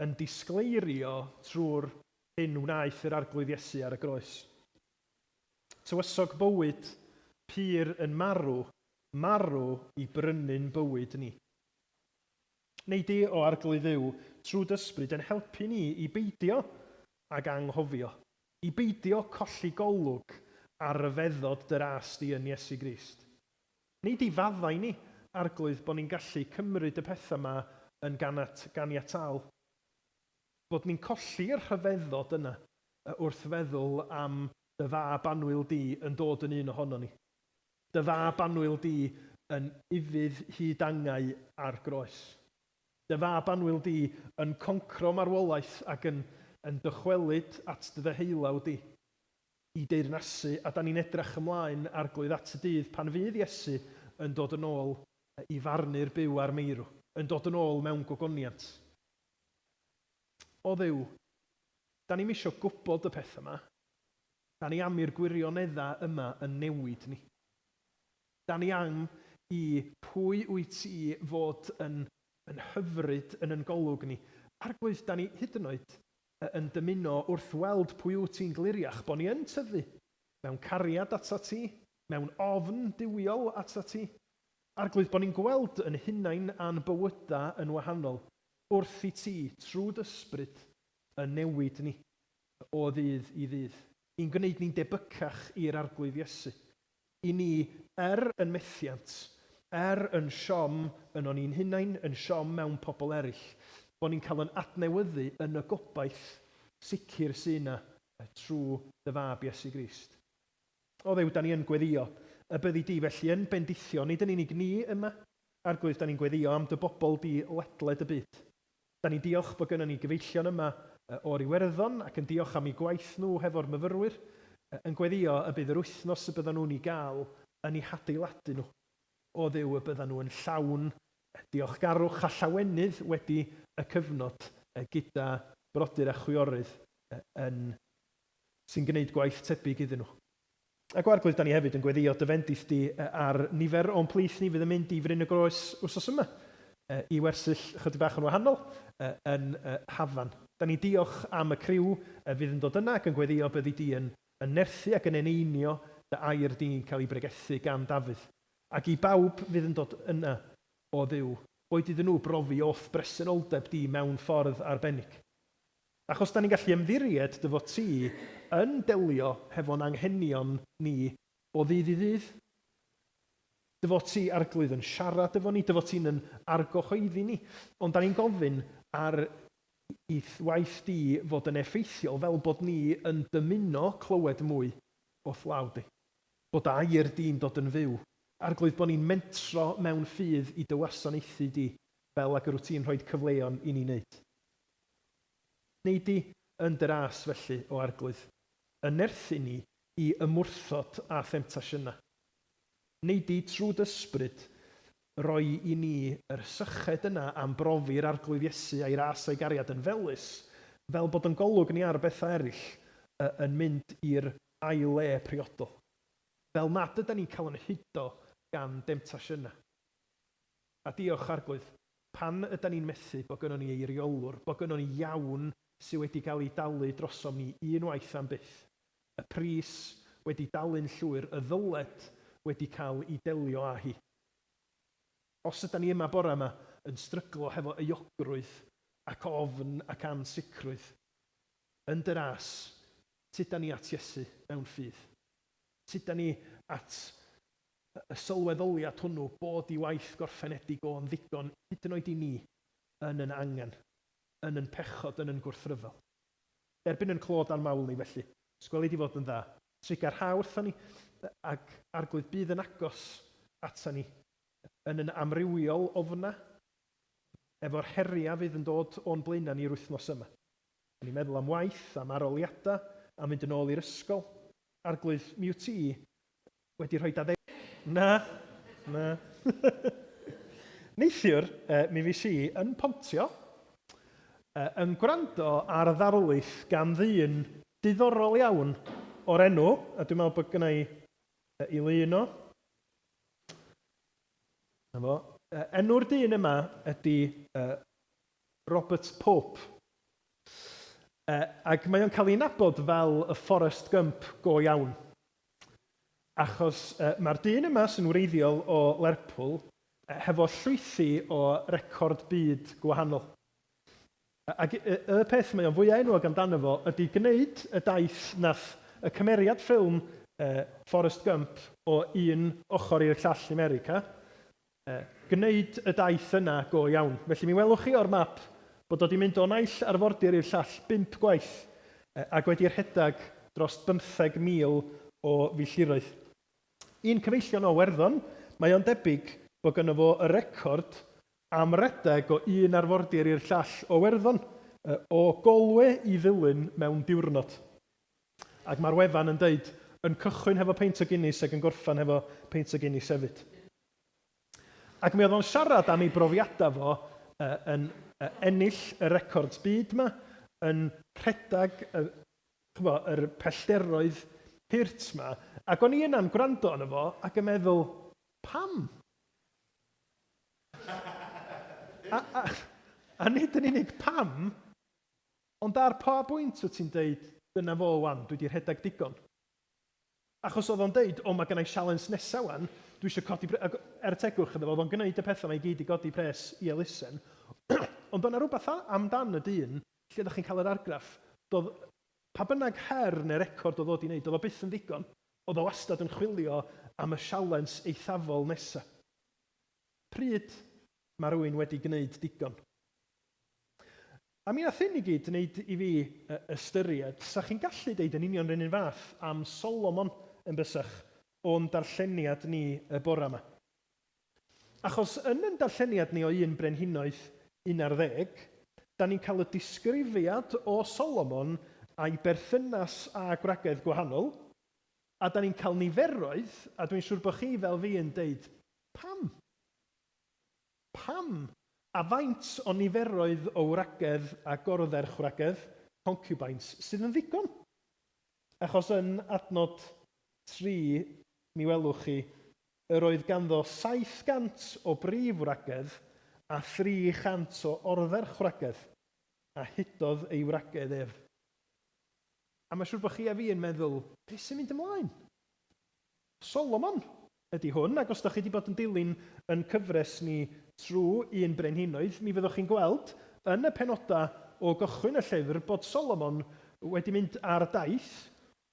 yn disgleirio trwy'r hyn wnaeth yr arglwydd Iesu ar y groes. Tywysog bywyd pur yn marw i brynu'n bywyd ni. Neu di o arglwydd Dduw trwy dysbryd yn helpu ni i beidio ag anghofio, i beidio colli golwg ar y feddod dyras di yn Iesu Grist. Neu di faddau ni arglwydd bod ni'n gallu cymryd y pethau yma yn ganiataol. Bod ni'n colli'r rhyfeddod yna wrth feddwl am dy fab annwyl di yn dod yn un ohono ni. Dy fab annwyl di yn ifydd hyd angau ar groes. Dy fab annwyl di yn concro marwolaeth ac yn dychwelyd at dy ddeheulaw di i deyrnasu, a da ni'n edrych ymlaen arglwydd at y dydd pan fydd Iesu yn dod yn ôl i farnu'r byw a'r meirw, yn dod yn ôl mewn gogoniant. O Dduw, da ni'n isio gwybod y peth yma. Da ni am i'r gwirioneddau yma yn newid ni. Da ni am i pwy wyt ti fod yn hyfryd yn golwg ni. Arglwydd, da ni hyd yn oed yn dymuno wrth weld pwy wyt ti'n gliriach, bod ni yn tyfu mewn cariad ata ti, mewn ofn diwiol ata ti. Arglwydd, bod ni'n gweld yn hunain a'n bywydau yn wahanol wrth i ti trwy dysbryd yn newid ni o ddydd i ddydd. I'n gwneud ni'n debycach i'r arglwydd Iesu. I ni yn methiant, yn siom yn o'n i'n hunain, yn siom mewn pobl eraill, bod ni'n cael yn adnewyddu yn y gobaith sicr sy'n yna trwy dy fab Iesu Grist. O Dduw, da ni yn gweddio y byddi di felly yn bendithio, nid yn unig ni yma, arglwydd da ni'n gweddio am dy bobl di ledled y byd. Da ni'n diolch bod gynnon ni gyfeillion yma o'r Iwerddon ac yn diolch am eu gwaith nhw hefo'r myfyrwyr, yn gweddio y bydd yr wythnos y byddan nhw'n ei gael yn eu hadeiladu nhw. O Dduw, y byddan nhw yn llawn diolchgarwch a llawenydd wedi y cyfnod gyda brodyr a chwiorydd sy'n gwneud gwaith tebyg iddyn nhw. Ac o arglwydd, da ni hefyd yn gweddio dy fendith di ar nifer o'n plith ni fydd yn mynd i Fryn y Groes wsos yma i wersyll chydig bach yn wahanol yn Hafan. Da ni diolch am y criw fydd yn dod yna ac yn gweddio byddi di yn nerthu ac yn eneinio dy air di'n cael ei bregethu gan Dafydd. Ac i bawb fydd yn dod yna o Dduw, boed iddyn nhw brofi off bresenoldeb di mewn ffordd arbennig. Achos da ni'n gallu ymddiried dy fod ti yn delio hefo'n anghenion ni o ddydd i ddydd. Dy fod ti arglwydd yn siarad efo ni, dy fod ti'n argyhoeddi ni. Ond da ni'n gofyn ar i waith di fod yn effeithiol fel bod ni yn dymuno clywed mwy o thlaw di. Bod air di'n dod yn fyw. Arglwydd bod ni'n mentro mewn ffydd i dy wasanaethu di fel ac rwyt ti'n rhoi cyfleon i ni wneud. Neu di yn dyras felly o arglwydd, yn nerthu ni i ymwrthod a themtasiynau. Neu di trwy dysbryd roi i ni yr syched yna am brofi'r arglwydd Iesu a'i ras a'i gariad yn felys, fel bod yn golwg ni ar bethau eraill yn mynd i'r aile priodol. Fel nad ydyn ni'n cael yn hydo gan demtasiynau. A diolch arglwydd, pan ydyn ni'n methu bod gynnon ni eiriolwr, bod gynnon ni iawn sydd wedi cael ei dalu drosom ni unwaith am byth. Y pris wedi dalu'n llwyr, y ddyled wedi cael ei delio â hi. Os ydyn ni yma bore yma yn stryglo hefo euogrwydd ac ofn ac ansicrwydd, yn dy ras, tudan ni at Iesu mewn ffydd. Tudan ni at y sylweddoliad hwnnw bod ei waith gorffenedig o'n ddigon hyd yn oed i ni yn yn angen, yn yn pechod, yn yn gwrthryfel. Derbyn yn clod a'n mawl ni felly, sgweli di fod yn dda. Trigar ha wrthon ni ac arglwydd bydd yn agos ata ni yn yn amrywiol ofna efo'r heria fydd yn dod o'n blaena ni'r wythnos yma. Ni'n meddwl am waith, am aroliadau, am mynd yn ôl i'r ysgol. Arglwydd, mi wyt ti wedi rhoi dadau? Na. Neithiwr, mi fys i yn Pontio, yn gwrando ar y ddarlith gan ddyn diddorol iawn o'r enw, a dwi'n meddwl bod gynna i lun o. Enw'r dyn yma ydy Robert Pope. Ac mae o'n cael ei nabod fel y Forrest Gump go iawn. Achos mae'r dyn yma sy'n wreiddiol o Lerpwl hefo llwythi o record byd gwahanol. Ac y peth mae o'n fwyaf enwog amdano fo ydy gwneud y daith nath y cymeriad ffilm Forrest Gump o un ochr i'r llall America, gwneud y daith yna go iawn. Felly mi welwch chi o'r map bod o wedi mynd o naill arfordir i'r llall 5 gwaith ac wedi'r rhedag dros 15,000 o filltiroedd. Un cyfeillion o Werddon, mae o'n debyg bod gynno fo y record am redeg o un arfordir i'r llall o Werddon, o Golwe i Ddulyn mewn diwrnod. Ac mae'r wefan yn deud, yn cychwyn hefo peint o Guinness ac yn gorffan hefo peint o Guinness hefyd. Ac mi oedd o'n siarad am ei brofiadau fo yn ennill y records byd yma, yn rhedag yr pellteroedd hirt yma, ac o'n i yna'n gwrando arno fo ac yn meddwl, pam? A nid yn unig pam, ond ar pa bwynt wyt ti'n deud, dyna fo wan, dwi wedi rhedeg digon. Achos oedd o'n deud, mae gennau challenge nesaf wan, dwi eisiau codi pres, tegwch iddo fo, oedd o'n gwneud y pethau mae gyd i godi pres i elusen. Ond o'na rhywbeth amdan y dyn, lle ydych chi'n cael yr argraff, doedd pa bynnag her neu record oedd o wedi wneud, oedd o byth yn ddigon. Oedd o wastad yn chwilio am y challenge eithafol nesaf. Pryd mae rhywun wedi gwneud digon? A mi nath hyn i gyd wneud i fi ystyried, sa chi'n gallu deud yn union yr un fath am Solomon yn bysach o'n darlleniad ni y bore yma. Achos yn ein darlleniad ni o un brenhinoedd 11, da ni'n cael y disgrifiad o Solomon a'i berthynas a gwragedd gwahanol, a da ni'n cael niferoedd, a dwi'n siŵr bod chi fel fi yn deud, pam? Pam? A faint o niferoedd o wragedd a gordder chwragedd, concubines, sydd yn ddigon? Achos yn adnod 3, mi welwch chi, yr oedd ganddo 700 o brif wragedd a 300 o ordder chwragedd, a hydodd ei wragedd ef. A mae'n siŵr bod chi a fi yn meddwl, beth sy'n mynd ymlaen? Solomon ydy hwn, ac os da chi wedi bod yn dilyn yn cyfres ni trwy un brenhinoedd, mi fyddwch chi'n gweld yn y penodau o gychwyn y llyfr bod Solomon wedi mynd ar daith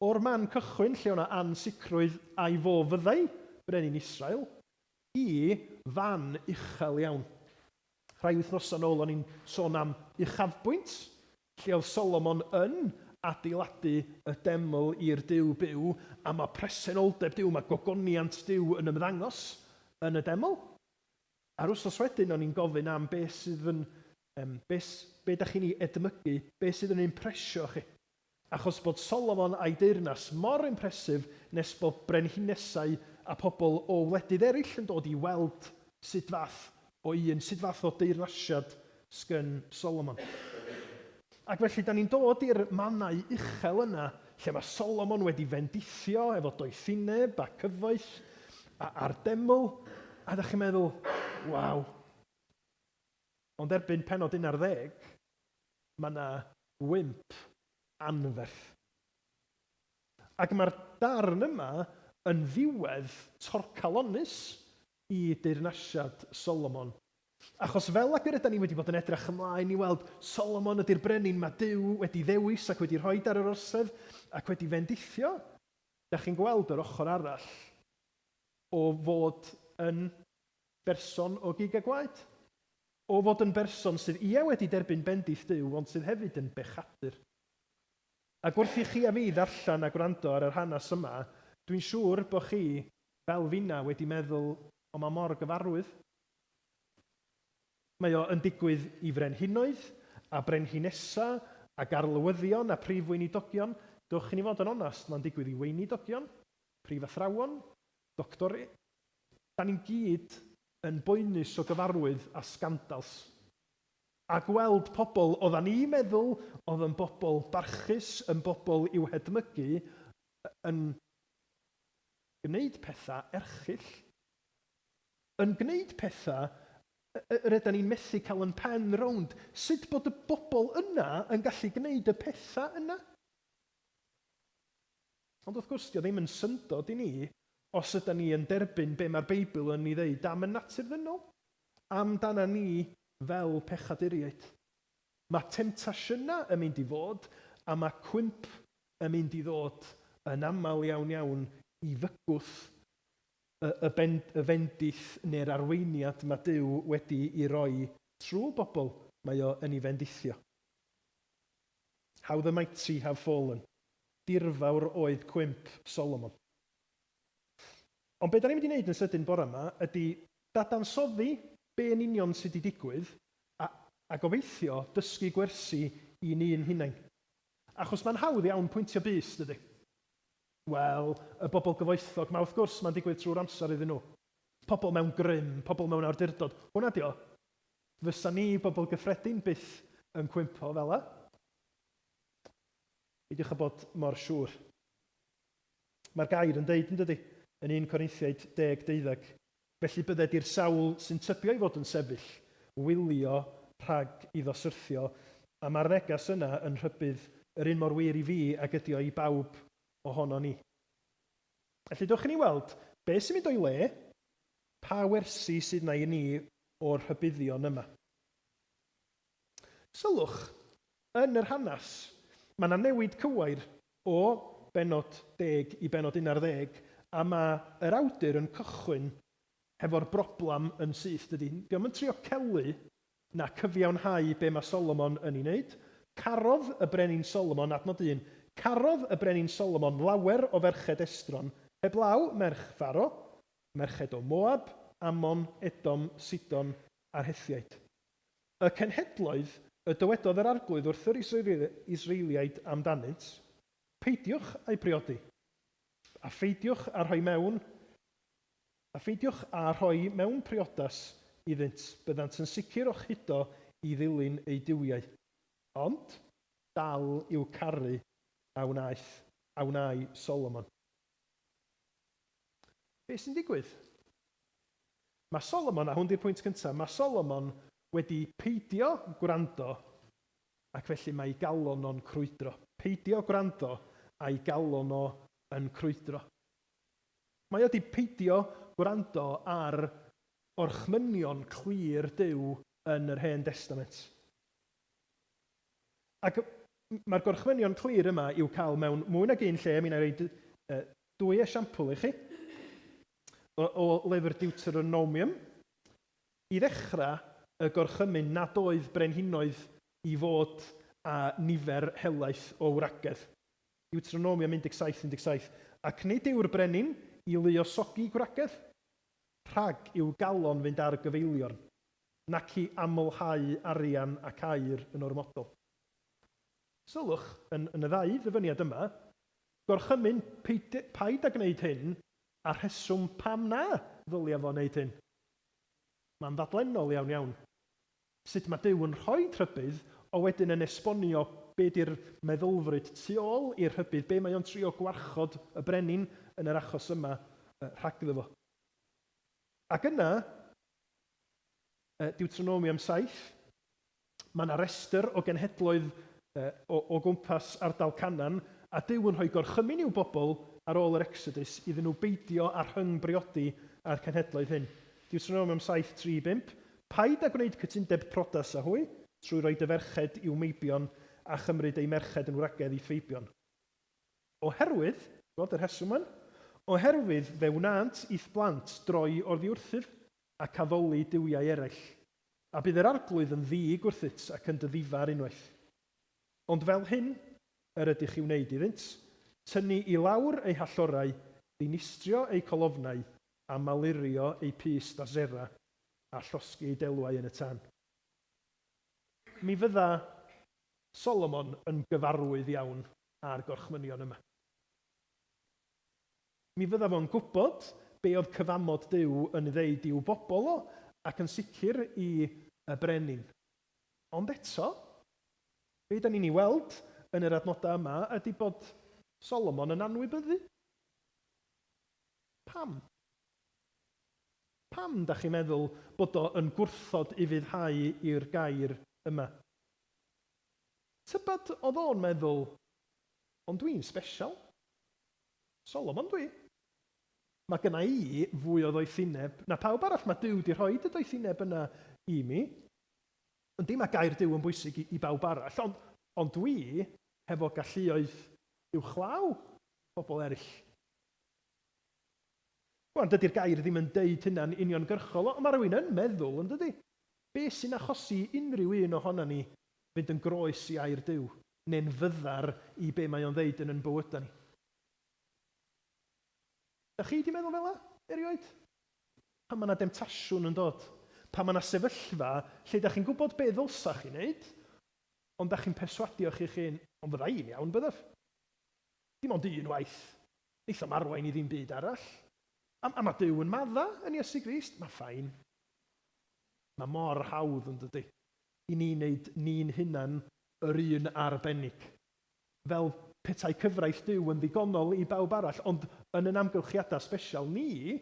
o'r man cychwyn lle o'na ansicrwydd a'i fo fyddai brenin Israel i fan uchel iawn. Rhai wythnosau nôl o'n i'n sôn am uchafbwynt, lle oedd Solomon yn adeiladu y deml i'r Duw byw, a mae presenoldeb Duw, mae gogoniant Duw yn ymddangos yn y deml. A'r wsos wedyn o'n i'n gofyn am beth sydd yn, be da chi'n ei edmygu, beth sydd yn impresio chi. Achos bod Solomon a'i deyrnas mor impresif nes bod brenhinesau a pobl o wledydd eraill yn dod i weld sut fath o deyrnasiad sgyn Solomon. Ac felly, da ni'n dod i'r mannau uchel yna, lle mae Solomon wedi fendithio efo doethineb a cyfoeth a'r deml, a da chi'n meddwl, waw. Ond erbyn pennod 11, mae yna wymp anferth. Ac mae'r darn yma yn ddiwedd torcalonus i deyrnasiad Solomon. Achos fel ac ydyn ni wedi bod yn edrych ymlaen i weld Solomon ydy'r brenin mae Duw wedi ddewis ac wedi rhoi ar yr orsedd ac wedi fendithio, da chi'n gweld yr ochr arall o fod yn berson o gig a gwaed. O fod yn berson sydd wedi derbyn bendith Duw, ond sydd hefyd yn bechadur. Ac wrth i chi a fi ddarllen a gwrando ar yr hanes yma, dwi'n siŵr bod chi, fel finna, wedi meddwl, o mae mor gyfarwydd. Mae o yn digwydd i frenhinoedd, a brenhinesa, a garlywyddion, a prif weinidogion. Dwch i ni fod yn onast, mae'n digwydd i weinidogion, prif athrawon, doctori. Da ni'n gyd yn boenus o gyfarwydd a scandals. A gweld pobl, oeddan ni meddwl, oedd yn bobl barchus, yn bobl i'w hedmygu, yn gwneud pethau erchyll, yn gwneud pethau Rydyn ni'n methu cael yn pen rownd sut bod y bobl yna yn gallu gwneud y pethau yna. Ond wrth gwrs, dio ddim yn syndod i ni os ydyn ni yn derbyn be mae'r Beibl yn ei ddeud am y natur ddynol, amdana ni fel pechaduriaid. Mae temptasiynau yn mynd i fod, a mae cwymp yn mynd i ddod yn aml iawn i fygwth y fendith neu'r arweiniad mae Duw wedi ei roi trwy bobl mae o yn ei fendithio. How the mighty have fallen. Dirfawr oedd cwymp Solomon. Ond be da ni'n mynd i wneud yn sydyn bore yma ydy dadansoddi be yn union sydd wedi digwydd a gobeithio dysgu gwersi i ni'n hunain. Achos mae'n hawdd iawn pwyntio bys, dydy. Wel, y bobl gyfoethog, mae wrth gwrs mae'n digwydd trwy'r amser iddyn nhw. Pobl mewn grym, pobl mewn awdurdod. Hwna dio. Fysa ni, bobl gyffredin, byth yn cwympo fel e. Beidiwch â bod mor siŵr. Mae'r gair yn deud yn dydy, yn 1 Corinthiaid 10:12. Felly bydded i'r sawl sy'n tybio i fod yn sefyll, wylio rhag iddo syrthio, a mae'r negas yna yn rhybydd yr un mor wir i fi ac ydi o i bawb ohono ni. Felly dewch i ni weld beth sy'n mynd o'i le, pa wersi sydd na i ni o'r rhybuddion yma. Sylwch, yn yr hanes, mae yna newid cywair o benod 10 i benod 11, a mae yr awdur yn cychwyn hefo'r broblam yn syth, dydy. Diolch yn trio celu na cyfiawnhau be mae Solomon yn ei wneud. Carodd y brenin Solomon, adnod 1, carodd y brenin Solomon lawer o ferched estron, heblaw merch Faro, merched o Moab, Ammon, Edom, Sidon a'r Hethiaid. Y cenhedloedd y dywedodd yr arglwydd wrth yr Israeliaid amdanynt, peidiwch a'i priodi, a pheidiwch a rhoi mewn priodas iddynt, byddant yn sicr o'ch hudo i ddilyn ei diwiau. Ond dal i'w caru a wnau Solomon. Be sy'n digwydd? Mae Solomon, a hwn di'r pwynt cyntaf, mae Solomon wedi peidio gwrando ac felly mae ei galon o'n crwydro. Peidio gwrando a'i galon o yn crwydro. Mae wedi peidio gwrando ar orchmynion clir Duw yn yr Hen Testament. Ac mae'r gorchmynion clir yma i'w cael mewn mwy nag un lle. Mi'n rhaid 2 esiampl i chi o lyfr Deuteronomium. I ddechrau, y gorchymyn nad oedd brenhinoedd i fod a nifer helaeth o wragedd. Deuteronomium 17:17. Ac nid yw'r brenin i luosogi gwragedd, rhag i'w galon fynd ar gyfeilion, nac i amlhau arian ac aur yn ormodol. Sylwch, yn y 2 ddyfyniad yma, gorchymyn paid â gwneud hyn a rheswm pam na ddylia fo wneud hyn. Mae'n ddadlennol iawn. Sut mae Duw yn rhoi rhybydd, o wedyn yn esbonio be di'r meddylfryd tu ôl i'r rhybydd, be mae o'n trio gwarchod y brenin yn yr achos yma rhag iddo fo. Ac yna, Deuteronomium 7, mae yna restr o genhedloedd o gwmpas ardal Canan, a Duw yn rhoi gorchymyn i'w bobl ar ôl yr Exodus iddyn nhw beidio a rhyngbriodi ar cenhedloedd hyn. Deuteronomium 7:3-5. Paid â gwneud cytundeb prodas â hwy, trwy roi dy ferched i'w meibion a chymryd ei merched yn wragedd i ffeibion. Oherwydd, gweld yr rheswm yn, oherwydd fe wnant i'th blant droi oddi wrthyf ac addoli duwiau eraill, a bydd yr arglwydd yn ddig wrthyt ac yn dyddifa'r unwaith. Ond fel hyn, yr ydych i'w wneud iddynt, tynnu i lawr ei hallorau, dinistrio ei colofnau, a malirio ei pys a zera, a llosgu ei delwau yn y tân. Mi fydda Solomon yn gyfarwydd iawn ar gorchmynion yma. Mi fydda fo'n gwybod be oedd cyfamod Duw yn ddeud i'w bobl o, ac yn sicr i y brenin. Ond eto, be da ni'n ei weld yn yr adnodau yma ydy bod Solomon yn anwybyddu. Pam? Pam da chi'n meddwl bod o yn gwrthod i fyddhau i'r gair yma? Tybed oedd o'n meddwl, ond dwi'n special. Solomon dwi. Mae gynna i fwy o ddoethineb na pawb arall. Mae Duw di rhoi y doethineb yna i mi. Yndi, mae gair Duw yn bwysig i bawb arall, ond dwi hefo galluoedd uwchlaw pobl eraill. Wel, dydy'r gair ddim yn deud hynna'n uniongyrchol, ond mae rhywun yn meddwl, yn dydy? Be sy'n achosi unrhyw un ohono ni fynd yn groes i air Duw, neu'n fyddar i be mae o'n ddeud yn bywydau ni? Da chi di meddwl fel yna, erioed? Pan mae yna demtasiwn yn dod, pan mae yna sefyllfa lle da chi'n gwybod be ddylsa chi'n neud, ond da chi'n perswadio chi'ch hun, ond fydda i'n iawn byddaf. Dim ond un waith, neith am arwain i ddim byd arall. A mae Duw yn madda yn Iesu Grist, mae ffain. Mae mor hawdd yn dydy, i ni wneud ni'n hunan yr un arbennig. Fel petai cyfraith Duw yn ddigonol i bawb arall, ond yn yn amgylchiadau sbesial ni,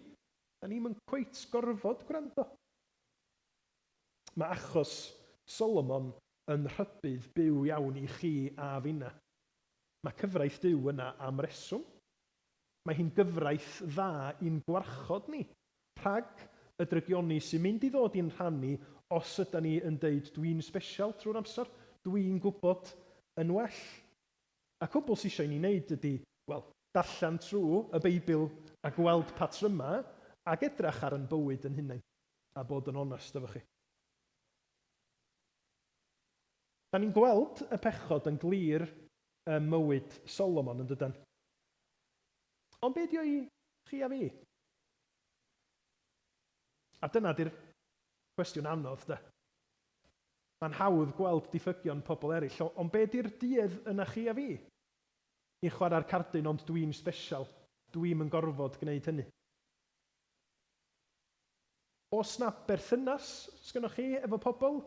da ni'n yn cweit gorfod gwrando. Mae achos Solomon yn rhybudd byw iawn i chi a finna. Mae cyfraith Duw yna am reswm. Mae hi'n gyfraith dda i'n gwarchod ni, rhag y drygioni sy'n mynd i ddod i'n rhannu os ydyn ni yn deud dwi'n special trwy'r amser, dwi'n gwybod yn well. A cwbl sy'n eisiau ni wneud ydy, wel, darllen trwy y Beibl a gweld patryma ac edrach ar yn bywyd yn hunain a bod yn onest efo chi. Da ni'n gweld y pechod yn glir mywyd Solomon yn dydyn. Ond be dio i chi a fi? A dyna di'r cwestiwn anodd, da. Mae'n hawdd gweld diffygion pobl eraill, ond be di'r duedd yna chi a fi? I chwarae'r cardyn, ond dwi'n special. Dwi'n yn gorfod gwneud hynny. Os na berthynas sgynnoch chi efo pobl,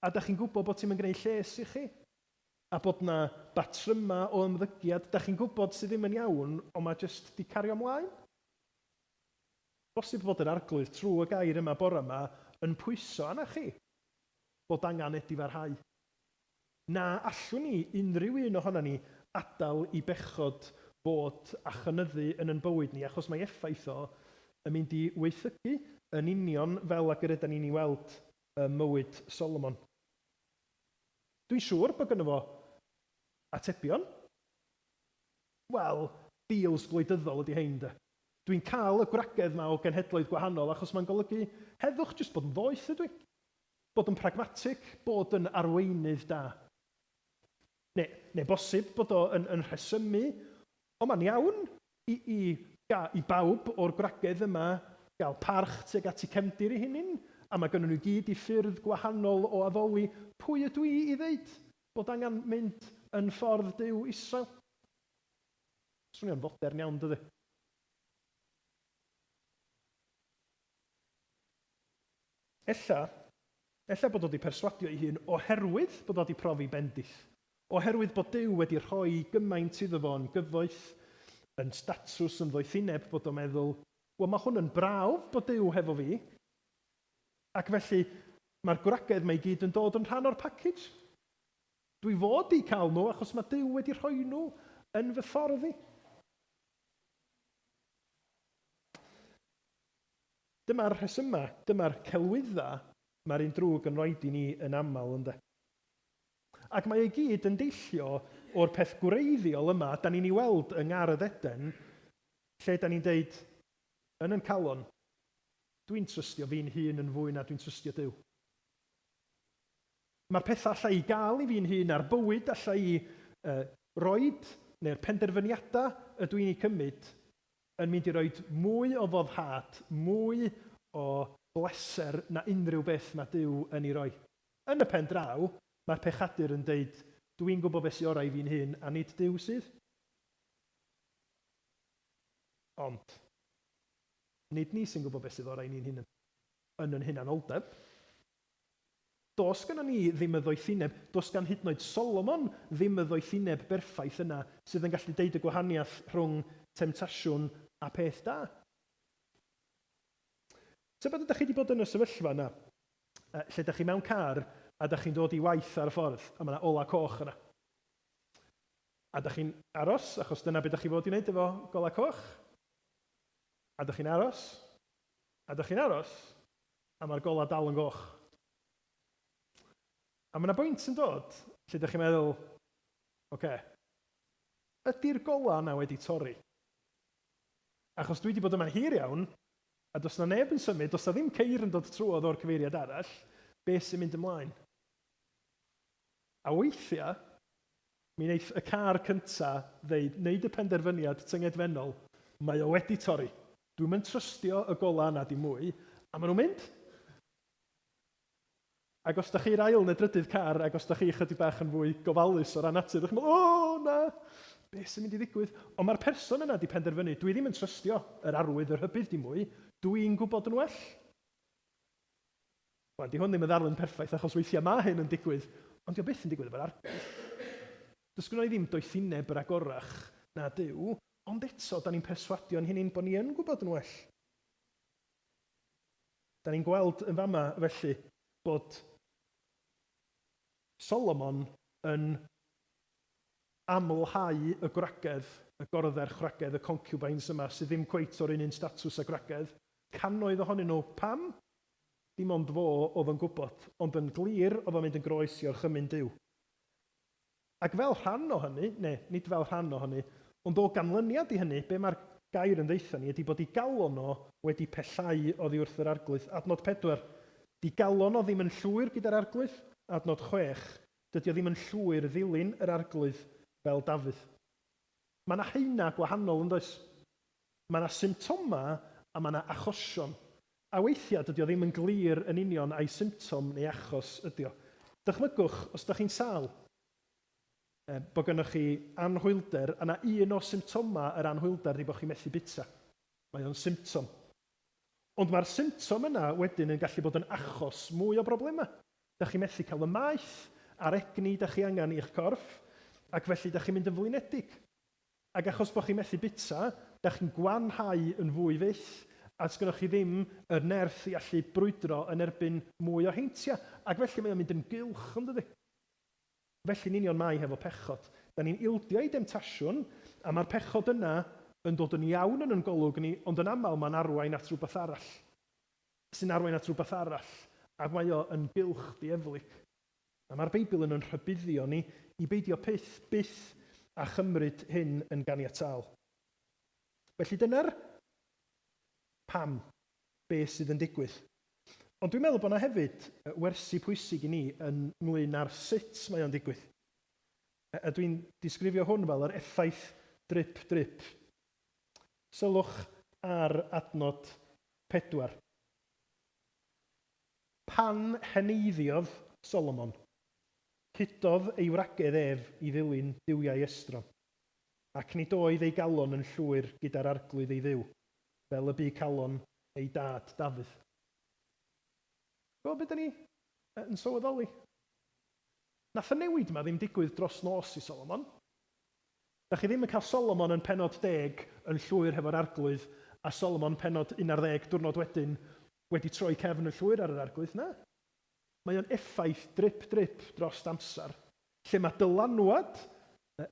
a da chi'n gwybod bod ti'n gwneud lles i chi, a bod na batryma o ymddygiad, da chi'n gwybod sydd ddim yn iawn, ond mae jyst di cario ymlaen? Bosib bod yr arglwydd trwy y gair yma bore yma yn pwyso arna chi bod angen edifarhau. Na allwn ni unrhyw un ohono ni adael i bechod bod a chynyddu yn bywyd ni, achos mae effaith o yn mynd i weithygu yn union fel ag yr ydyn ni'n ei weld mywyd Solomon. Dwi'n siŵr bod gynno fo atebion. Wel, deals gwleidyddol ydi hein, de. Dwi'n cael y gwragedd yma o genhedloedd gwahanol achos mae'n golygu heddwch jyst bod yn foeth ydw i. Bod yn pragmatig, bod yn arweinydd da. Neu bosib bod o yn rhesymu, ond mae'n iawn i bawb o'r gwragedd yma gael parch tuag at eu cefndir eu hunain, a mae gynnon nhw gyd i ffyrdd gwahanol o addoli pwy ydw i ddeud bod angen mynd yn ffordd Duw Israel. Swnio'n fodern iawn, dydy. Ella bod o wedi perswadio ei hun oherwydd bod o wedi profi bendith. Oherwydd bod Duw wedi rhoi gymaint iddo fo yn gyfoeth, yn statws, yn ddoethineb, bod o'n meddwl, wel mae hwn yn brawf bod Duw hefo fi, ac felly mae'r gwragedd mae i gyd yn dod yn rhan o'r package. Dwi fod i cael nhw achos mae Duw wedi rhoi nhw yn fy ffordd i. Dyma'r rhesyma, dyma'r celwyddau mae'r un drwg yn rhoi i ni yn aml ynde. Ac mae ei gyd yn deillio o'r peth gwreiddiol yma, da ni'n ei weld yng Ngaredd Eden, lle da ni'n deud, yn calon, dwi'n trystio fi'n hun yn fwy na dwi'n trystio Duw. Mae'r pethau allai i gael i fi'n hun a'r bywyd allai i roed, neu'r penderfyniadau ydw i'n ei cymryd, yn mynd i roed mwy o foddhad, mwy o bleser na unrhyw beth mae Duw yn ei roi. Yn y pen draw, mae'r pechadur yn deud, dwi'n gwybod beth sy'n orau i fi'n hun, a nid Duw sydd. Ond, nid ni sy'n gwybod beth sydd orau ni'n hun yn yn hunanoldeb. Dos gan ni ddim y ddoethineb, dos gan hyd yn oed Solomon ddim y ddoethineb berffaith yna sydd yn gallu deud y gwahaniaeth rhwng temtasiwn a peth da. Tybed ydych chi wedi bod yn y sefyllfa yna, lle ydych chi mewn car a ydych chi'n dod i waith ar y ffordd, a mae yna ola coch yna. A ydych chi'n aros, achos dyna beth ydych chi fod i wneud efo gola coch. A ydych chi'n aros, a ydych chi'n aros, a mae'r gola dal yn goch. A mae yna bwynt yn dod, lle ydych chi'n meddwl, oce, ydy'r gola yna wedi torri? Achos dwi wedi bod yma'n hir iawn, a does na neb yn symud, does na ddim ceir yn dod trwodd o'r cyfeiriad arall, beth sy'n mynd ymlaen. A weithiau, mi wneith y car cyntaf wneud y penderfyniad tyngedfennol, mae o wedi torri. Dwi'n mynd trystio y gola yna dim mwy, a maen nhw'n mynd. Ac os da chi'r ail neu drydydd car, ac os da chi chydig bach yn fwy gofalus o ran natur, ydych chi'n meddwl, na, beth sy'n mynd i ddigwydd? Ond mae'r person yna wedi penderfynu, dwi ddim yn trystio yr arwydd, yr hybydd dim mwy, dwi'n gwybod yn well. Wel, di hwn ddim yn ddarlun perffaith, achos weithiau mae hyn yn digwydd, ond di o byth yn digwydd efo'r arglwydd. Does gynno ni ddim doethineb yr agorach na Duw, ond eto, da ni'n perswadio'n hynny'n bod ni yn gwybod yn well. Da ni'n gweld yn fama, felly, bod Solomon yn amlhau y gwragedd, y gordderch gwragedd, y concubines yma, sydd ddim cweit o'r un statws a gwragedd, cannoedd ohonyn nhw pam? Dim ond fo oedd yn gwybod, ond yn glir oedd o'n mynd yn groes i orchymyn Duw. Ac fel rhan o hynny, nid fel rhan o hynny, ond o ganlyniad i hynny, be mae'r gair yn ddeitha ni, ydy bod ei galon o wedi pellau oddi wrth yr arglwydd. Adnod 4, di galon o ddim yn llwyr gyda'r arglwydd. Adnod 6, dydy o ddim yn llwyr ddilyn yr arglwydd fel Dafydd. Mae yna heina gwahanol yn does. Mae yna symptoma a mae yna achosion. A weithiau dydy o ddim yn glir yn union a'i symptom neu achos ydy o. Dychmygwch, os ydych chi'n sal, bod gennych chi anhwylder, a yna un o symptoma yr anhwylder ydy bod chi'n methu bita. Mae o'n symptom. Ond mae'r symptom yna wedyn yn gallu bod yn achos mwy o broblemau. Dych chi'n methu cael y maeth a'r egni dych chi angen i'ch corff, ac felly dych chi'n mynd yn flinedig. Ac achos bod chi'n methu bita, dych chi'n gwanhau yn fwy fyth, a sgynnoch chi ddim yr nerth i allu brwydro yn erbyn mwy o heintiau. Ac felly mae o'n mynd yn gylch, yn dydi? Felly'n union mai hefo pechod. Da ni'n ildio i demtasiwn, a mae'r pechod yna yn dod yn iawn yn golwg ni, ond yn aml mae'n arwain at rhywbeth arall. Sy'n arwain at rhywbeth arall, a mae o yn gylch dieflig. A mae'r Beibl yn rhybuddio ni i beidio byth a chymryd hyn yn ganiataol. Felly dyna'r pam, beth sydd yn digwydd. Ond dwi'n meddwl bod yna hefyd wersi pwysig i ni yn ymwneud â'r sut mae o'n digwydd. A dwi'n disgrifio hwn fel yr effaith drip. Sylwch ar adnod 4. Pan heneiddiodd Solomon, hudodd ei wragedd ef i ddilyn duwiau estron, ac nid oedd ei galon yn llwyr gyda'r arglwydd ei dduw, fel y bu calon ei dad Dafydd. Gweld beth ni yn sylweddoli? Nath y newid yma ddim digwydd dros nos i Solomon. Da chi ddim yn cael Solomon yn pennod 10 yn llwyr hefo'r arglwydd, a Solomon pennod 11 diwrnod wedyn wedi troi cefn yn llwyr ar yr arglwydd. Na. Mae o'n effaith drip dros amser, lle mae dylanwad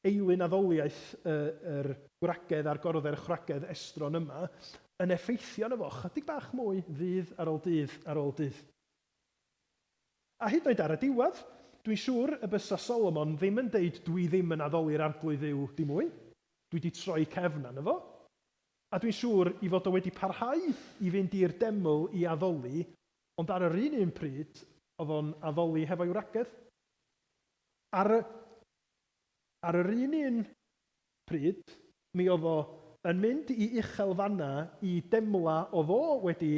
eilyn addoliaeth yr gwragedd a'r gordder chwragedd estron yma yn effeithio yno fo chydig bach mwy ddydd ar ôl dydd. A hyd yn oed ar y diwedd, dwi'n siŵr y bysa Solomon ddim yn deud dwi ddim yn addoli'r arglwydd Dduw dim mwy. Dwi wedi troi cefn arno fo. A dwi'n siŵr i fod o wedi parhau i fynd i'r deml i addoli, ond ar yr un pryd oedd o'n addoli hefo'i wragedd. Ar yr un pryd, mi oedd o yn mynd i uchelfanna i demla oedd o wedi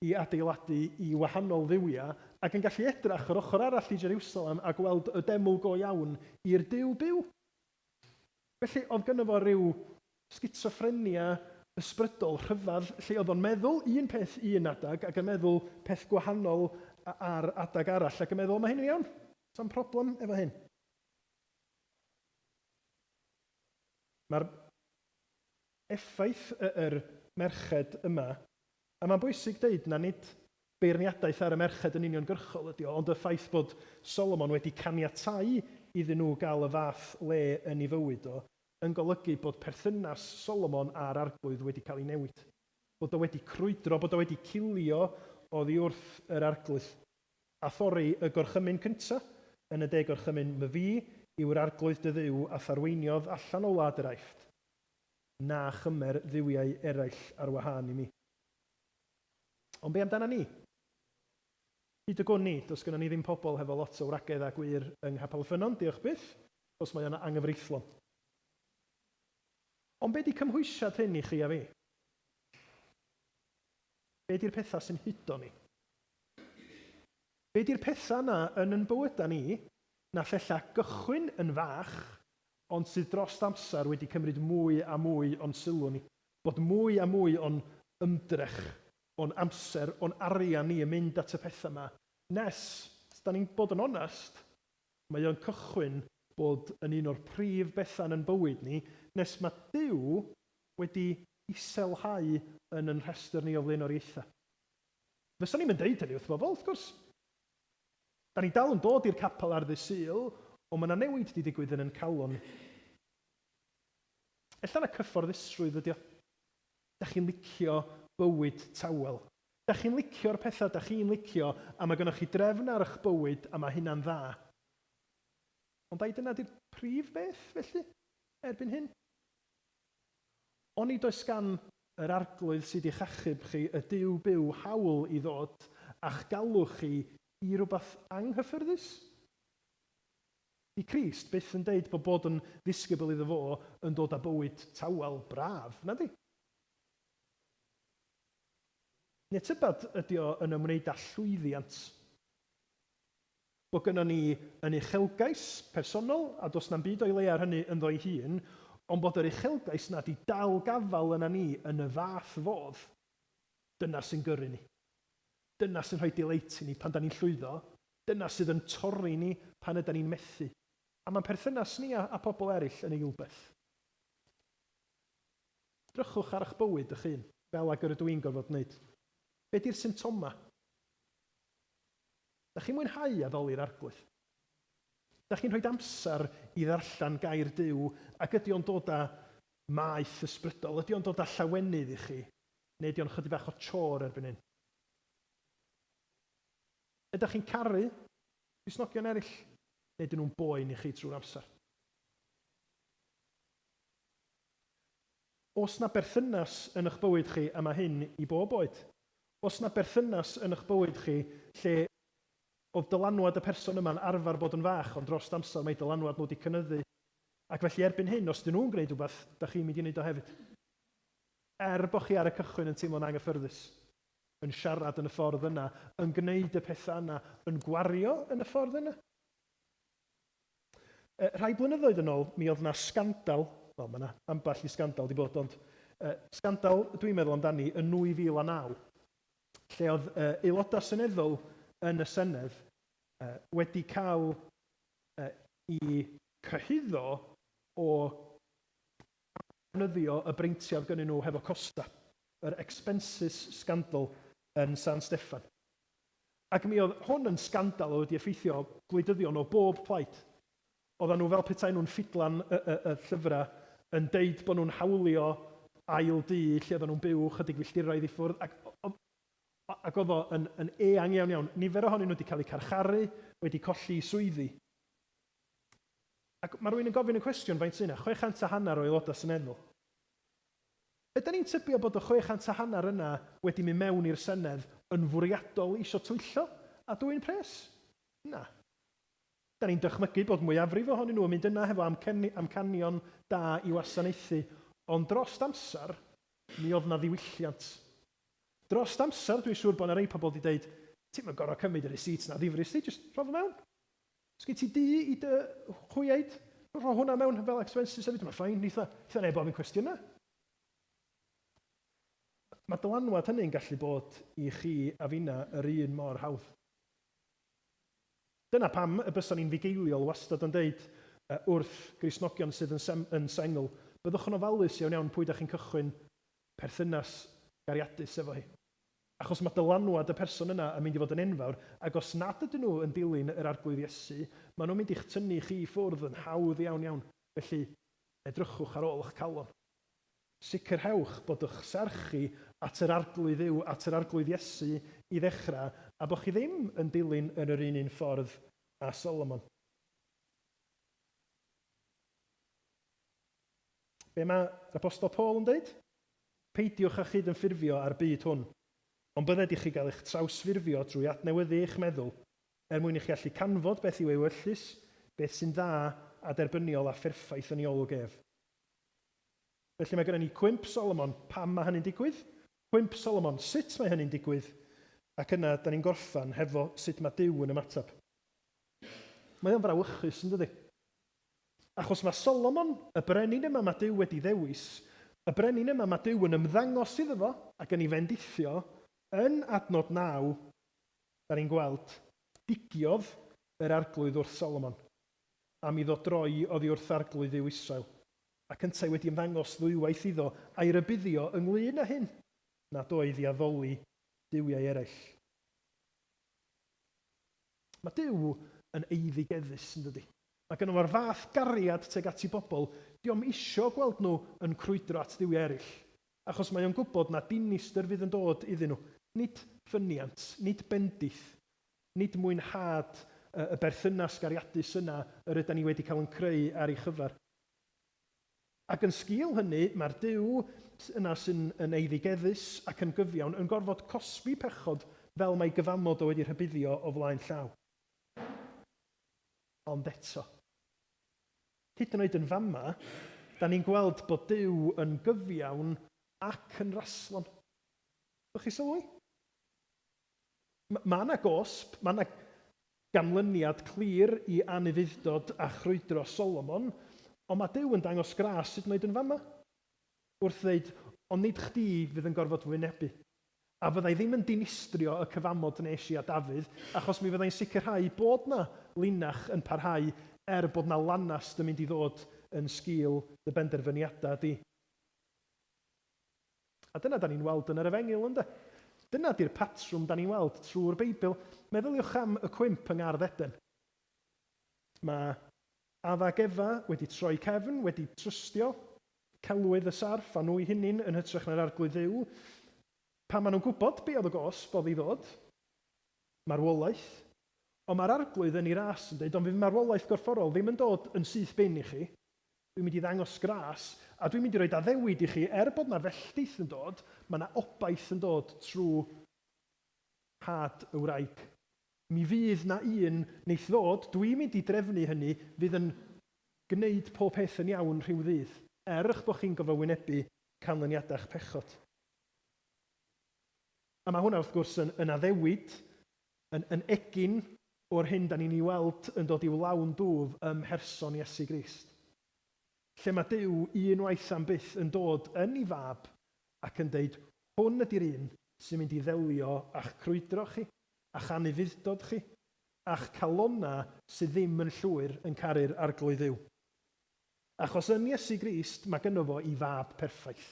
i adeiladu i wahanol dduwiau, ac yn gallu edrach yr ochr arall i Jerusalem a gweld y deml go iawn i'r Duw byw. Felly oedd gynno fo ryw sgitsofrenia ysbrydol rhyfedd, lle oedd o'n meddwl un peth un adag ac yn meddwl peth gwahanol ar adag arall, ac yn meddwl mae hyn yn iawn, sa'n problem efo hyn. Mae'r effaith yr merched yma A mae'n bwysig deud na nid beirniadaeth ar y merched yn uniongyrchol ydi o, ond y ffaith bod Solomon wedi caniatáu iddyn nhw gael y fath le yn ei fywyd o, yn golygu bod perthynas Solomon a'r arglwydd wedi cael ei newid. Bod o wedi crwydro, bod o wedi cilio oddi wrth yr arglwydd. A thorri y gorchymyn cyntaf yn y 10 gorchymyn Myfi yw'r arglwydd dy dduw a tharweiniodd allan o wlad yr Aifft, na chymer dduwiau eraill ar wahân i mi. Ond be amdana ni? Hyd y gwn ni, does gyda ni ddim pobl hefo lot o wragedd a gwir yng Nghapaelfynon, diolch byth, os mae yna anghyfreithlon. Ond be di cymhwysiad hyn i chi a fi? Be di'r pethau sy'n hydo ni? Be di'r pethau yna yn bywyda ni na thella gychwyn yn fach, ond sydd dros amser wedi cymryd mwy a mwy o'n sylw ni. Bod mwy a mwy o'n ymdrech, o'n amser, o'n arian ni yn mynd at y pethau yma. Nes, os da ni'n bod yn onest, mae o'n cychwyn bod yn un o'r prif bethau yn bywyd ni, nes mae Duw wedi iselhau yn yn rhestr ni o flaenoriaethau. Fysa ni'n deud hynny wrth bobl, wrth gwrs. Da ni dal yn dod i'r capel ar ddydd Sul, ond mae yna newid wedi digwydd yn calon. Ella na cyfforddusrwydd ydi o. Da chi'n licio bywyd tawel. Da chi'n licio'r pethau da chi'n licio, a mae gennych chi drefn ar eich bywyd, a mae hynna'n dda. Ond da i dyna di'r prif beth, felly, erbyn hyn. Oni does gan yr arglwydd sydd i'ch achub chi y Duw byw hawl i ddod a'ch galw chi i rhywbeth anghyffyrddus? I Crist byth yn deud bod yn ddisgybl iddo fo yn dod â bywyd tawel braf, na di? Neu tybed ydi o yn ymwneud â llwyddiant. Bod gynnon ni yn uchelgais personol, a dos na'n byd o'i le ar hynny yn ddoi hun, ond bod yr uchelgais na di dal gafal yna ni yn y fath fodd, dyna sy'n gyrru ni. Dyna sy'n rhoi dileit i ni pan da ni'n llwyddo. Dyna sydd yn torri ni pan ydyn ni'n methu. A mae'n perthynas ni a pobl eraill yn ei gilbeth. Drychwch ar eich bywyd eich hun, fel ag yr ydw i'n gorfod wneud. Be di'r symptoma? Da chi'n mwynhau addoli'r arglwydd? Da chi'n rhoi amser i ddarllen gair Duw, ac ydy o'n dod â maeth ysbrydol? Ydy o'n dod â llawenydd i chi? Neu ydy o'n chydig bach o chor erbyn hyn? Ydych chi'n caru Cristnogion eraill? Neu ydyn nhw'n boen i chi trwy'r amser? Os na berthynas yn eich bywyd chi, a mae hyn i bob oed, os na berthynas yn eich bywyd chi lle oedd dylanwad y person yma'n arfer bod yn fach, ond dros amser mae dylanwad nhw wedi cynyddu, ac felly erbyn hyn, os dyn nhw'n gwneud rhywbeth, da chi'n mynd i wneud o hefyd. Bo chi ar y cychwyn yn teimlo'n anghyffyrddus, yn siarad yn y ffordd yna, yn gwneud y pethau yna, yn gwario yn y ffordd yna. Rhai blynyddoedd yn ôl, mi oedd yna scandal, wel, mae yna ambell i scandal di bod, ond scandal dwi'n meddwl amdani yn 2009, lle oedd aelodau seneddol yn y Senedd wedi cael i cyhuddo o defnyddio y breintiad gynnyn nhw hefo costa, yr expenses scandal yn San Steffan. Ac mi oedd hwn yn scandal o wedi effeithio gwleidyddion o bob plaid. Oedden nhw fel petai nhw'n ffidlan y llyfrau yn deud bod nhw'n hawlio ail dŷ lle oedden nhw'n byw chydig filltiroedd i ffwrdd. Ac oedd o yn eang iawn. Nifer ohonyn nhw wedi cael eu carcharu, wedi colli swyddi. Ac mae rhywun yn gofyn y cwestiwn faint sy'n 650 o aelodau seneddol. Ydyn ni'n tybio bod y 650 yna wedi mynd mewn i'r Senedd yn fwriadol isio twyllo a dwy'n pres? Na. Da ni'n dychmygu bod mwyafrif ohonyn nhw yn mynd yna hefo amcanion da i wasanaethu, ond dros amser, mi oedd na ddiwylliant. Dros amser, dwi'n siŵr bod yna rei pobl wedi dweud, ti'n mynd gorau cymryd yr seats na ddifrys ti, jyst rhodd mewn. Sgyn ti di i dy chwyaid, rho hwnna mewn fel expenses hefyd, mae'n ffain, neitha neb ofyn cwestiwn na. Mae dylanwad hynny'n gallu bod i chi a finna yr un mor hawdd. Dyna pam y byswn ni'n fugeiliol wastad yn deud wrth Gristnogion sydd yn sengl, byddwch yn ofalus iawn pwy da chi'n cychwyn perthynas gariadus efo hi. Achos mae dylanwad y person yna yn mynd i fod yn enfawr, ac os nad ydyn nhw yn dilyn yr arglwydd Iesu, maen nhw'n mynd i'ch tynnu chi i ffwrdd yn hawdd iawn iawn. Felly, edrychwch ar ôl eich calon. Sicrhewch bod eich serchu at yr arglwydd yw, at yr arglwydd Iesu i ddechrau, a bod chi ddim yn dilyn yn yr un ffordd a Solomon. Be mae apostol Paul yn dweud? Peidiwch â chyd yn ffurfio ar byd hwn, ond bydded i chi gael eich trawsffurfio trwy adnewyddu eich meddwl, mwyn i chi allu canfod beth yw ewyllus, beth sy'n dda a derbyniol a pherffaith yn iolwg ef. Felly mae gennym ni cwymp Solomon, pam mae hynny'n digwydd? Cwymp Solomon, sut mae hynny'n digwydd? Ac yna, da ni'n gorffan hefo sut mae Duw yn ymatab. Mae o'n frawychus, yn dydi? Achos mae Solomon, y brenin yma mae Duw wedi ddewis, y brenin yma mae Duw yn ymddangos iddo fo ac yn ei fendithio, yn adnod 9, da ni'n gweld, digiodd yr arglwydd wrth Solomon, a mi ddod droi oddi wrth arglwydd yw Israel. Ac yntau wedi ymddangos ddwywaith iddo a'i rybuddio ynglyn â hyn, nad oedd i addoli duwiau eraill. Mae Duw yn eiddigeddus, yn dydi? Mae gennym o'r fath gariad teg at I bobl, diom isio gweld nhw yn crwydro at duwiau eraill, achos mae o'n gwybod na dinistyr fydd yn dod iddyn nhw. Nid ffyniant, nid bendith, nid mwynhad y berthynas gariadus yna yr ydym ni wedi cael yn creu ar ei chyfar. Ac yn sgil hynny, mae'r Duw yna sy'n eiddigeddus ac yn gyfiawn yn gorfod cosbi pechod fel mae gyfamod o wedi rhybuddio o flaen llaw. Ond eto, hyd yn oed yn fama, da ni'n gweld bod Duw yn gyfiawn ac yn raslon. Ydych chi sylwi? Mae yna gosb, mae yna ganlyniad clir I anufuddod a chrwydro Solomon, ond mae Duw yn dangos gras hyd yn oed yn fama. Wrth ddeud, ond nid chdi fydd yn gorfod wynebu. A fyddai ddim yn dinistrio y cyfamod nes I a Dafydd, achos mi fyddai'n sicrhau bod na linach yn parhau bod na lanast yn mynd I ddod yn sgil y benderfyniadau di. A dyna da ni'n weld yn yr Efengil, ynde? Dyna di'r patrwm da ni'n weld trwy'r Beibl. Meddyliwch am y cwymp yng Ngardd Eden. Mae Adda ac Efa wedi troi cefn, wedi trystio, celwydd y sarf a nhw I hunin yn hytrach na'r arglwydd Dduw. Pan maen nhw'n gwybod be oedd y gosb oedd I ddod, marwolaeth, ond mae'r arglwydd yn ei ras yn dweud, ond fydd marwolaeth gorfforol ddim yn dod yn syth bin I chi. Dwi'n mynd I ddangos gras, a dwi'n mynd I roi addewid I chi, bod na felltith yn dod, mae na obaith yn dod trwy had y wraig. Mi fydd na un wneith ddod, dwi'n mynd I drefnu hynny, fydd yn gwneud pob peth yn iawn rhyw ddydd, bod chi'n gofo wynebu canlyniadau'ch pechod. A mae hwnna wrth gwrs yn addewid, yn egin o'r hyn da ni'n ei weld yn dod i'w lawn dwf ym mherson Iesu Grist. Lle mae Duw unwaith am byth yn dod yn ei fab ac yn deud, hwn ydy'r un sy'n mynd I ddelio a'ch crwydro chi, a'ch anufuddod chi, a'ch calonna sydd ddim yn llwyr yn caru'r arglwydd Dduw. Achos yn Iesu Grist mae gynno fo ei fab perffaith,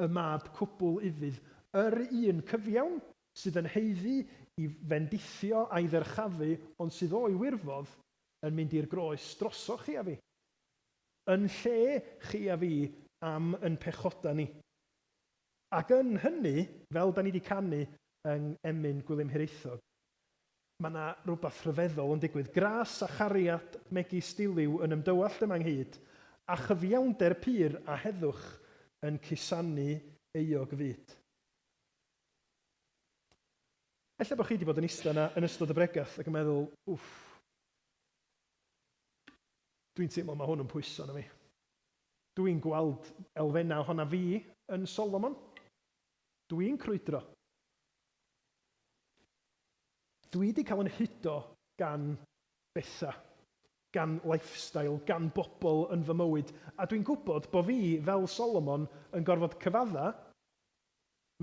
y mab cwbl ufudd, yr un cyfiawn sydd yn heiddi I fendithio a'i dderchafu, ond sydd o'i wirfodd yn mynd i'r groes drosoch chi a fi. Yn lle chi a fi am yn pechoda ni. Ac yn hynny, fel da ni wedi canu yng emyn Gwilym Hiraethog, mae yna rhywbeth rhyfeddol yn digwydd. Gras a chariad megis diliw yn ymdywallt yma ynghyd, a chyfiawnder pur a heddwch yn cusanu euog fyd. Ella bod chi wedi bod yn ista yna yn ystod y bregath ac yn meddwl, dwi'n teimlo mae hwn yn pwyso na fi. Dwi'n gweld elfennau ohona fi yn Solomon. Dwi'n crwydro. Dwi wedi cael yn hudo gan bethau, gan lifestyle, gan bobl yn fy mywyd. A dwi'n gwybod bod fi, fel Solomon, yn gorfod cyfadda,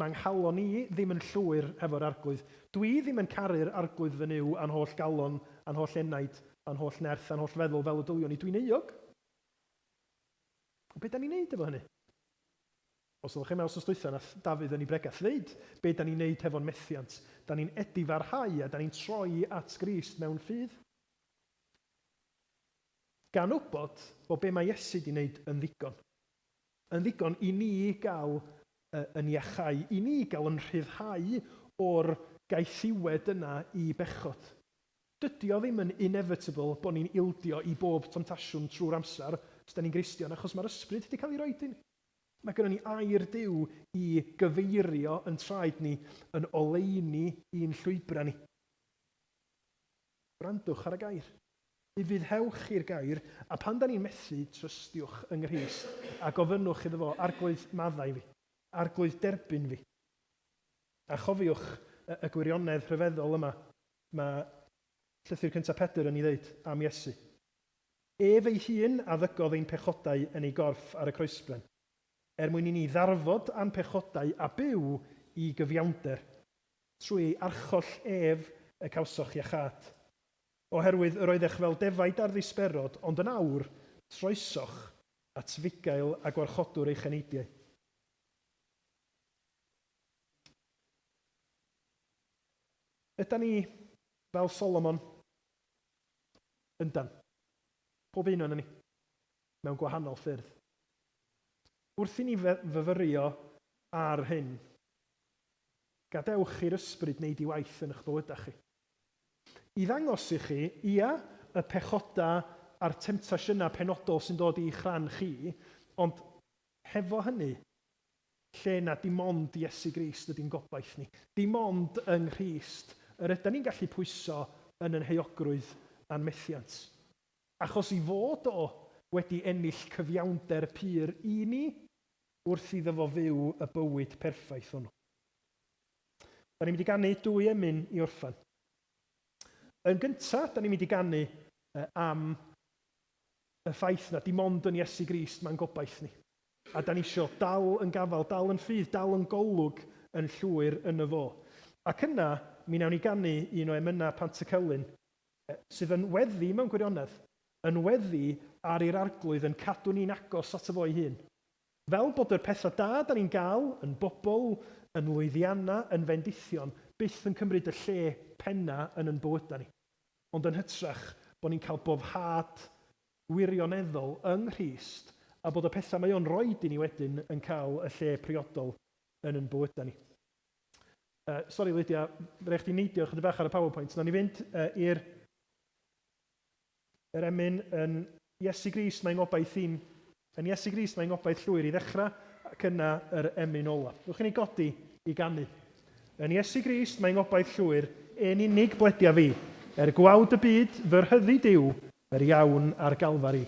mae'n nghalon I ddim yn llwyr hefo'r arglwydd. Dwi ddim yn caru'r arglwydd fy nyw a'n holl galon, a'n holl enaid, a'n holl nerth, a'n holl feddwl fel y dylion ni. Dwi'n euog. Be da ni'n neud efo hynny? Os ydych chi'n meddwl os dwytha, nath Dafydd yn ei bregaeth ddeud be da ni'n neud hefo'n methiant. Da ni'n edifarhau a da ni'n troi at Grist mewn ffydd. Gan wybod bod be mae Iesu wedi wneud yn ddigon. Yn ddigon i ni gael yn iachau, i ni gael yn rhyddhau o'r gaethiwed yna i bechod. Dydy o ddim yn inevitable bod ni'n ildio i bob temptasiwn trwy'r amser os da ni'n Gristion, achos mae'r ysbryd wedi cael ei roi dyn. Mae gennym ni air Duw i gyfeirio yn traed ni, yn oleuni i'n llwybra ni. Gwrandwch ar y gair. Ufuddhewch i'r gair, a pan da ni'n methu, trystiwch yng Nghrist, a gofynnwch iddo fo, arglwydd maddau fi, arglwydd derbyn fi. A chofiwch y gwirionedd rhyfeddol yma, mae llythyr cyntaf Pedr yn ei ddeud am Iesu. Ef ei hun addygodd ein pechodau yn ei gorff ar y croesbren, mwyn i ni ddarfod a'n pechodau a byw i gyfiawnder, trwy ei archoll ef y cawsoch iachad. Oherwydd yr oeddech fel defaid ar ddisberod, ond yn awr, troesoch at fugail a gwarchodwr eich eneidiau. Yda ni fel Solomon? Yndan. Pob un o'n ni, mewn gwahanol ffyrdd. Wrth i ni fyfyrio ar hyn, gadewch i'r ysbryd wneud ei waith yn eich bywydau chi. I ddangos i chi, ia, y pechoda a'r temptasiynau penodol sy'n dod i'ch rhan chi, ond hefo hynny, lle na dim ond Iesu Grist ydy'n gobaith ni. Dim ond yng Nghrist, yr ydyn ni'n gallu pwyso yn yn heogrwydd a'n methiant. Achos i fod o wedi ennill cyfiawnder pur i ni, wrth iddo fo fyw y bywyd perffaith hwnnw. Da ni'n mynd i ganu 2 emyn i orffan. Yn gyntaf, da ni'n mynd i ganu am y ffaith na dim ond yn Iesu Grist mae'n gobaith ni. A da ni isio dal yn gafal, dal yn ffydd, dal yn golwg yn llwyr yn y fo. Ac yna, mi nawn ni ganu un o emynau Pantycelyn, sydd yn weddi mewn gwirionedd, yn weddi ar i'r arglwydd yn cadw ni'n agos at y fo'i hun. Fel bod yr pethau da da ni'n gael yn bobl, yn lwyddianna, yn fendithion, byth yn cymryd y lle penna yn bywydau ni. Ond yn hytrach bod ni'n cael boddhad wirioneddol yng Nghrist a bod y pethau mae o'n roed i ni wedyn yn cael y lle priodol yn bywydau ni. Sori Lydia, rhaid chdi neidio chydig bach ar y PowerPoint. Na ni fynd i'r emyn yn Iesu Grist mae'n gobaith i'n Yn Iesu Grist mae'n gobaith llwyr i ddechrau, ac yna yr emyn ola. Rwy'ch chi'n ei godi i ganu. Yn Iesu Grist mae'n gobaith llwyr, ein unig bledia fi, gwawd y byd, fy rhyddi Duw, yr iawn ar Galfari.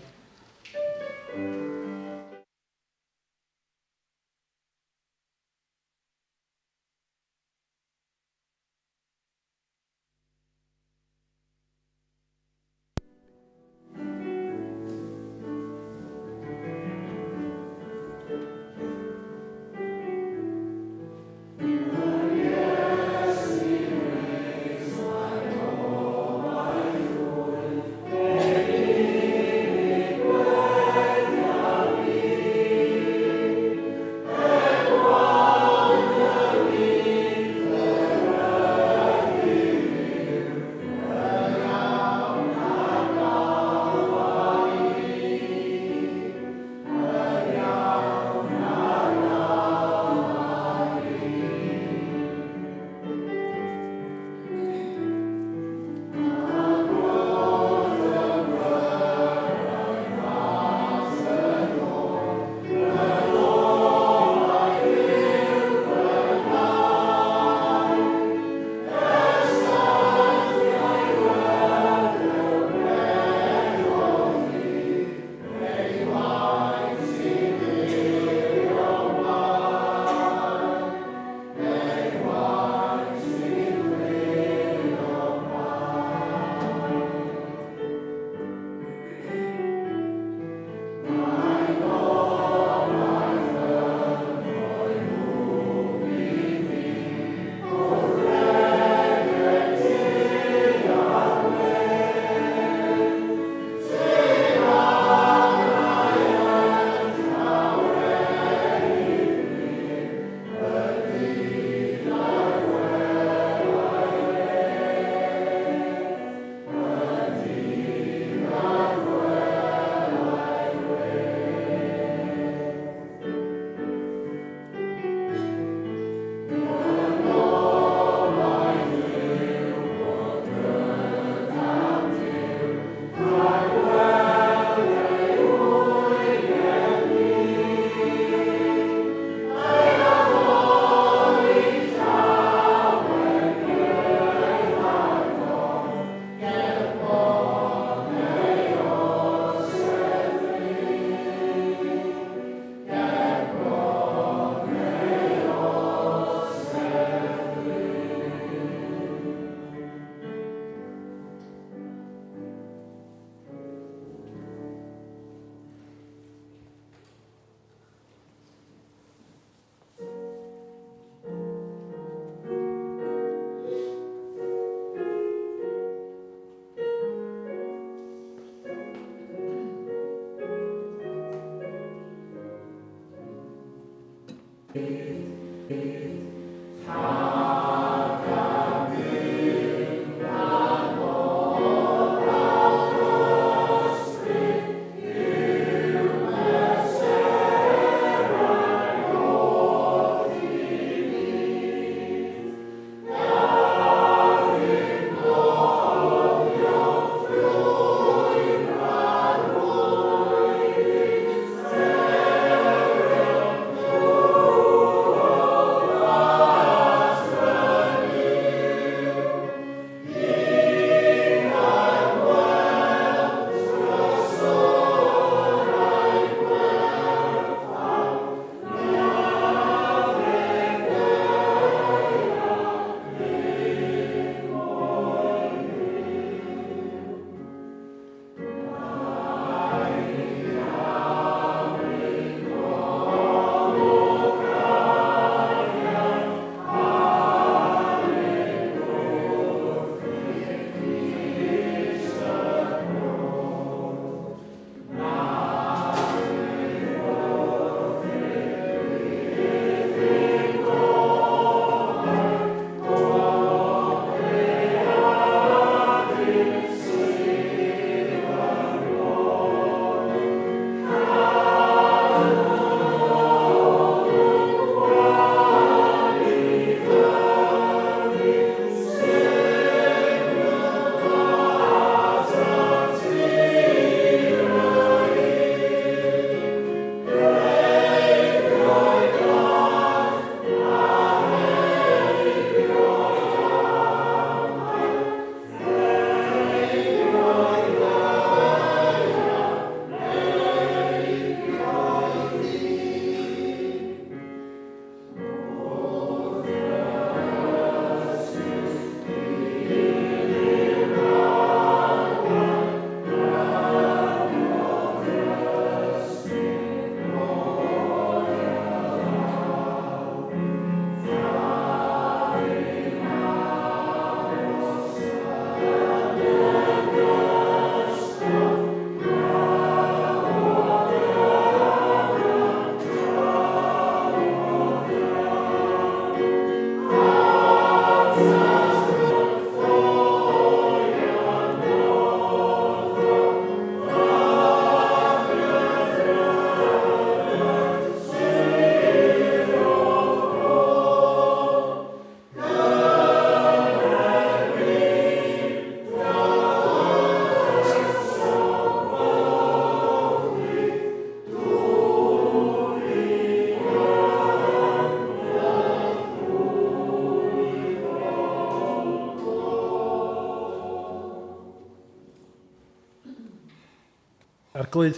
Arglwydd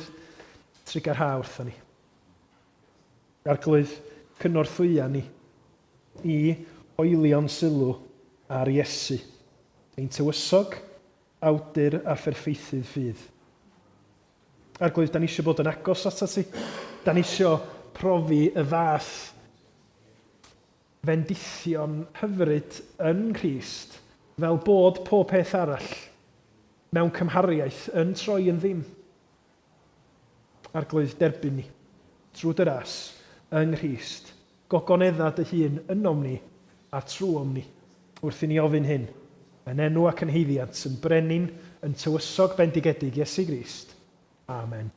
trigarha wrthon ni. Arglwydd cynorthwya ni i oelio'n sylw ar Iesu, ein tywysog, awdur a pherffeithydd ffydd. Arglwydd, da ni eisiau bod yn agos ato ti. Da ni eisiau profi y fath fendithion hyfryd yn Crist, fel bod pob peth arall mewn cymhariaeth yn troi yn ddim. Arglwydd, derbyn ni, trwy dy ras, yng Nghrist, gogonedda dy hun ynom ni a trwom ni, wrth i ni ofyn hyn, yn enw ac yn heiddiant, yn brenin, yn tywysog bendigedig Iesu Grist. Amen.